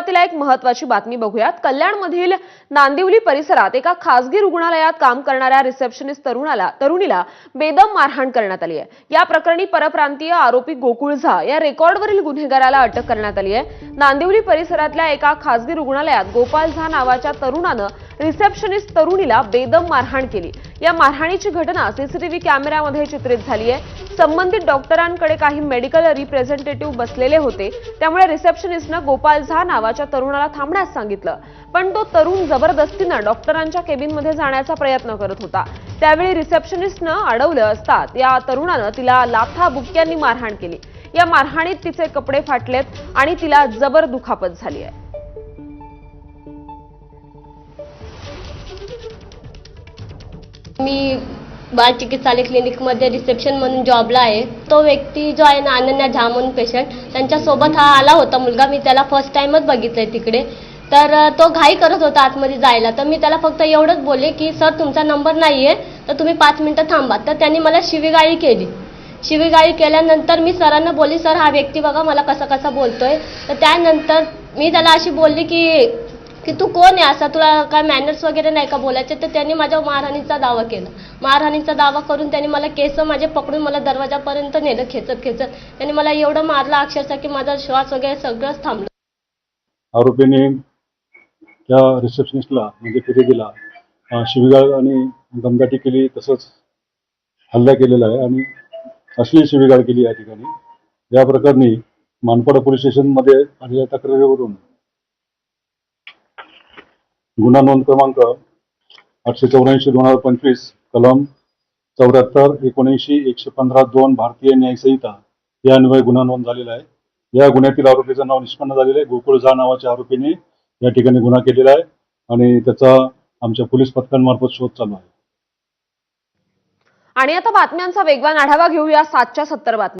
सुरुवातीला एक महत्त्वाची बातमी बघूयात। कल्याणमधील नांदिवली परिसरात एका खासगी रुग्णालयात काम करणाऱ्या रिसेप्शनिस्ट तरुणीला बेदम मारहाण करण्यात आली आहे। या प्रकरणी परप्रांतीय आरोपी गोकुळ झा या रेकॉर्डवरील गुन्हेगाराला अटक करण्यात आली आहे। नांदिवली परिसरातल्या एका खासगी रुग्णालयात गोपाल झा नावाच्या तरुणानं रिसेप्शनिस्ट तरुणीला बेदम मारहाण केली। या मारहाणीची घटना सीसीटीव्ही कॅमेऱ्यामध्ये चित्रित झाली आहे। संबंधित डॉक्टरांकडे काही मेडिकल रिप्रेझेंटेटिव्ह बसलेले होते, त्यामुळे रिसेप्शनिस्टने गोपाल झा नावाच्या तरुणाला थांबण्यास सांगितलं, पण तो तरुण जबरदस्तीने डॉक्टरांच्या केबिनमध्ये जाण्याचा प्रयत्न करत होता। त्यावेळी रिसेप्शनिस्टने अडवलं असता या तरुणानं तिला लाथाबुक्क्यांनी मारहाण केली। या मारहाणीत तिचे कपडे फाटलेत आणि तिला जबर दुखापत झाली आहे। मी बाल चिकित्सालय क्लिनिकमध्ये रिसेप्शन म्हणून जॉबला आहे। तो व्यक्ती जो आहे ना, अनन्या झा म्हणून पेशंट, त्यांच्यासोबत हा आला होता मुलगा। मी त्याला फर्स्ट टाइमच बघितलंय तिकडे। तर तो घाई करत होता आतमध्ये जायला। तर मी त्याला फक्त एवढंच बोलले की सर तुमचा नंबर नाहीये, तर तुम्ही 5 मिनिटं थांबा। तर त्यांनी मला शिवीगाळी केली। शिवीगाळी केल्यानंतर मी सरांना बोलली, सर हा व्यक्ती बघा मला कसा बोलतोय। तर त्यानंतर मी त्याला अशी बोलली की तू कोण आहे, असा तुला काय मॅनर्स वगैरे नाही का बोलायचे। तर त्यांनी माझ्या मारहाणीचा दावा केला। मारहाणीचा दावा करून त्यांनी मला केस माझे पकडून मला दरवाजापर्यंत नेलं खेचत। त्यांनी मला एवढं मारलं अक्षरशः की माझा श्वास वगैरे सगळंच थांबलं। आरोपीने त्या रिसेप्शनिस्टला म्हणजे फिर्यादीला शिवीगाळ आणि दमदाटी केली, तसंच हल्ला केलेला आहे आणि अश्लील शिवीगाळ केली या ठिकाणी। या प्रकरणी मानपाडा पोलीस स्टेशनमध्ये आलेल्या तक्रारीवरून गुन्हा नोंद क्रमांक 884/2025 कलम 74, 79, 115(2) भारतीय न्याय संहिता या अन्वये गुन्हा नोंद झालेला आहे। या गुन्ह्यातील आरोपीचं नाव निष्पन्न झालेलं आहे। गोकुळ झा नावाच्या आरोपीने या ठिकाणी गुन्हा केलेला आहे आणि त्याचा आमच्या पोलीस पथकांमार्फत शोध चालू आहे। आणि आता बातम्यांचा वेगवान आढावा घेऊया 7च्या 70 बातम्या।